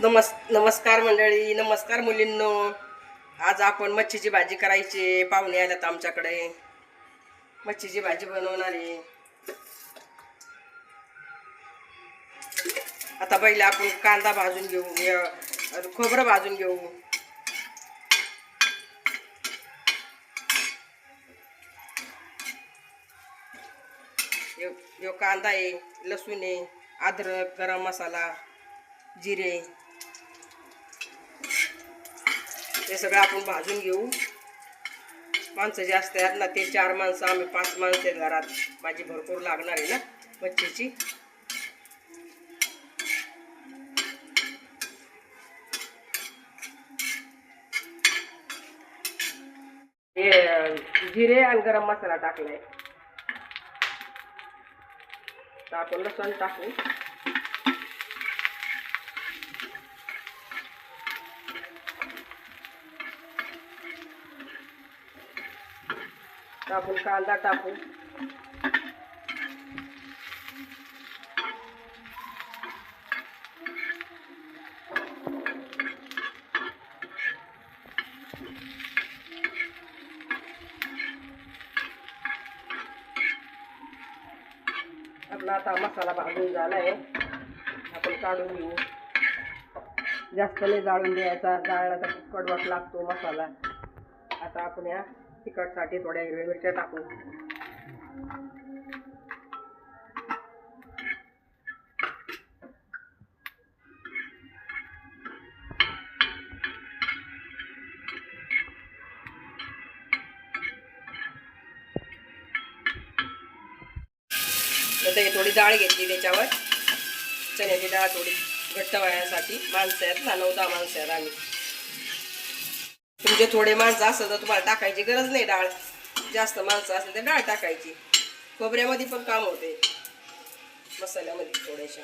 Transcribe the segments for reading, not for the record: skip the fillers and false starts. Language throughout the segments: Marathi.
नमस्कार मंडळी, नमस्कार मुलींनो. आज आपण मच्छीची भाजी करायची. पाहुणे आल्यात आमच्याकडे. मच्छीची भाजी बनवणार आहे. आता पहिले आपण कांदा भाजून घेऊ, खोबरं भाजून घेऊ. यो कांदा आहे, लसूण आहे, अद्रक, गरम मसाला, जिरे, हे सगळं आपण भाजून घेऊ. माणसं जास्त आहेत ना, ते 4 माणसं, आम्ही 5 माणसं आहेत घरात. भाजी भरपूर लागणार आहे ना मच्छीची. हे जिरे आणि गरम मसाला टाकलाय. तर आपण लसूण टाकू. आपण कांदा टाकू. आपला आता मसाला भाजून झालाय. आपण काढून घेऊ. जास्त नाही जाळून द्यायचा, जाळला तर कडवट लागतो मसाला. आता आपण या तिखटसाठी थोड्या हिरव्या मिरच्या टाकू. नंतर थोडी डाळ घेतली त्याच्यावर, चण्याची डाळ थोडी घट्ट व्हायसाठी. माणसं आहेत ना, 9-10 माणसं आहेत आम्ही. तुमचे थोडे माणसं असलं तर तुम्हाला टाकायची गरज नाही डाळ. जास्त माणसं असले तर डाळ टाकायची. खोबऱ्यामध्ये पण काम होते, मसाल्यामध्ये थोड्याशा.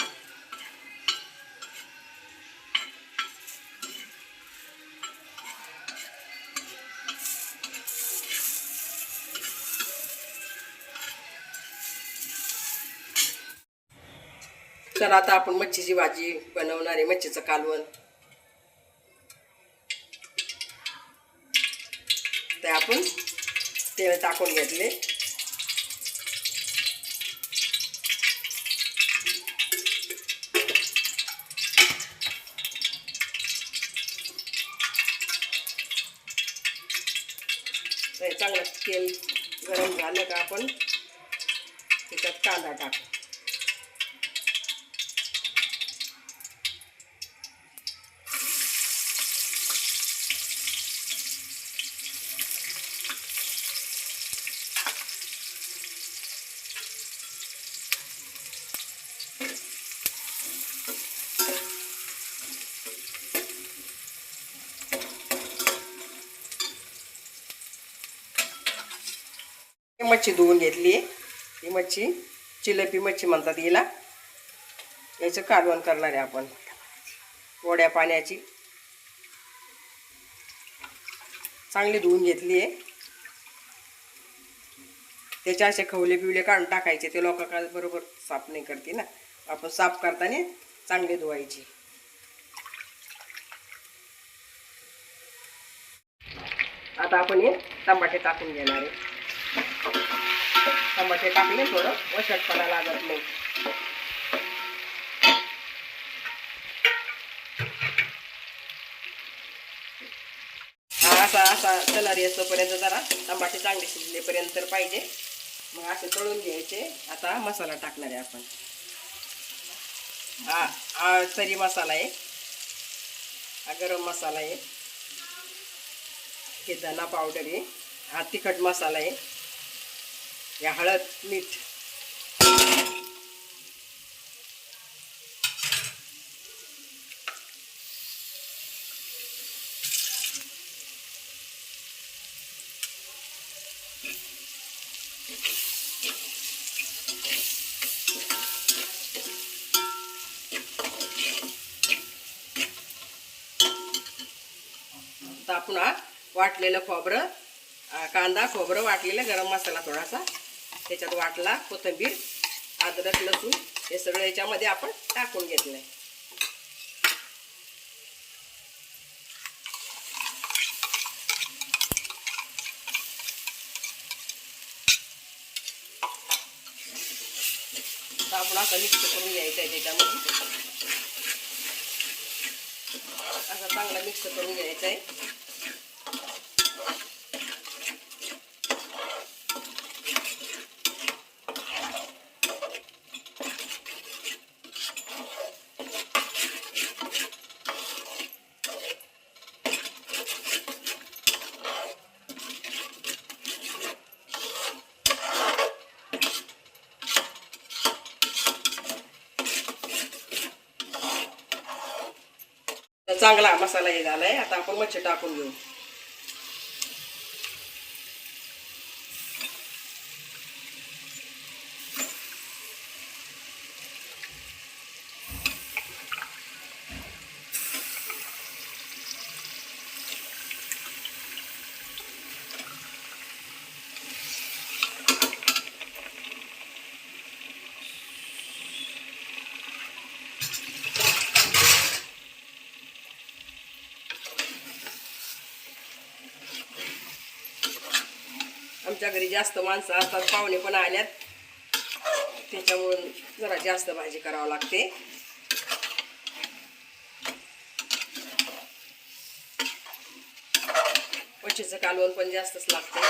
तर आता आपण मच्छीची भाजी बनवणार आहे. मच्छीचं कालवण. ते आपण तेल टाकून घेतले. चांगलं तेल गरम झालं का आपण त्याच्यात कांदा टाकू. मच्छी धुवून घेतली. ही मच्छी चिलपी मच्छी म्हणतात हिला. याचं कालवण करणार आहे आपण. गोड्या पाण्याची चांगली धुवून घेतली आहे. त्याचे असे खवले पिवले काढून टाकायचे. ते लोक काय बरोबर साफ नाही करते ना. आपण साफ करताना चांगले धुवायची. आता आपण हे टमाटे टाकून घेणार आहे. टमाटे टाकले थोडं वशटपणा लागत नाही. असा कलर येतोपर्यंत जरा टमाटे चांगले शिजलेपर्यंत पाहिजे. मग असे तळून घ्यायचे. आता मसाला टाकणार आहे आपण. हा तरी मसाला आहे, हा गरम मसाला आहे, हे धना पावडर आहे, हा तिखट मसाला आहे, या हळद, मीठ. आता आपण वाटलेलं खोबरं, कांदा, खोबरं वाटलेलं, गरम मसाला थोडासा त्याच्यात वाटला, कोथिंबीर, अद्रक, लसूण हे सगळं याच्यामध्ये आपण टाकून घेतलंय. आता आपण असं मिक्स करून घ्यायचं आहे त्याच्यामध्ये. असा चांगला मिक्स करून घ्यायचा आहे. चांगला मसाला हे झालाय. आता आपण मच्छी टाकून घेऊ. आमच्या घरी जास्त माणसं असतात, पाहुणे पण आल्यात, त्याच्यामुळे जरा जास्त भाजी करावं लागते. मच्छीचं कालवण पण जास्तच लागते.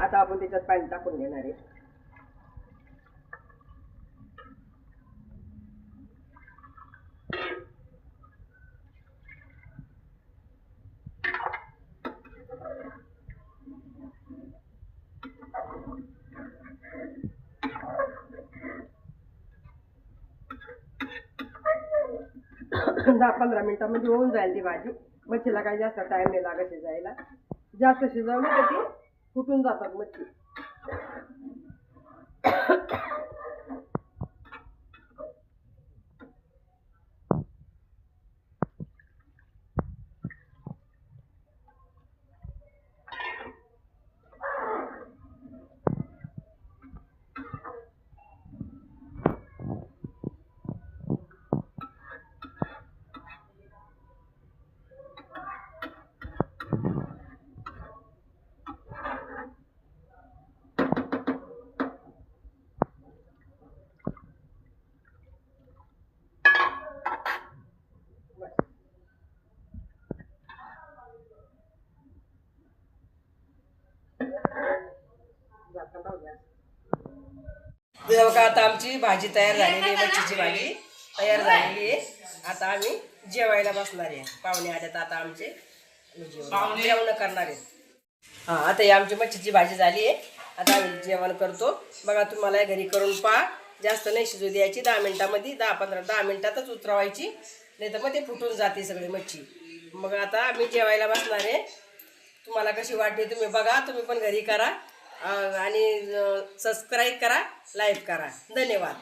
आता आपण त्याच्यात पाणी टाकून घेणार आहे. दहा 15 मिनिटांमध्ये होऊन जाईल ती भाजी. मच्छीला काही जास्त टाइम नाही लागत शिजायला. जास्त शिजवली तर ती फुटून जातात मच्छी. बघा आता आमची भाजी तयार झालेली आहे. मच्छीची भाजी तयार झालेली आहे. आता आम्ही जेवायला बसणार आहे. पाहुणे आल्यात आता आमचे, जेवण करणार आहेत. हां, आता ही आमची मच्छीची भाजी झाली आहे. आता आम्ही जेवण करतो. बघा तुम्हाला घरी करून पहा. जास्त नाही शिजू द्यायची. 10 मिनिटामध्ये 10 मिनिटातच उतरवायची, नाही तर मग ते फुटून जाते सगळी मच्छी. मग आता आम्ही जेवायला बसणार आहे. तुम्हाला कशी वाटते तुम्ही बघा. तुम्ही पण घरी करा आणि सबस्क्राईब करा, लाईक करा. धन्यवाद.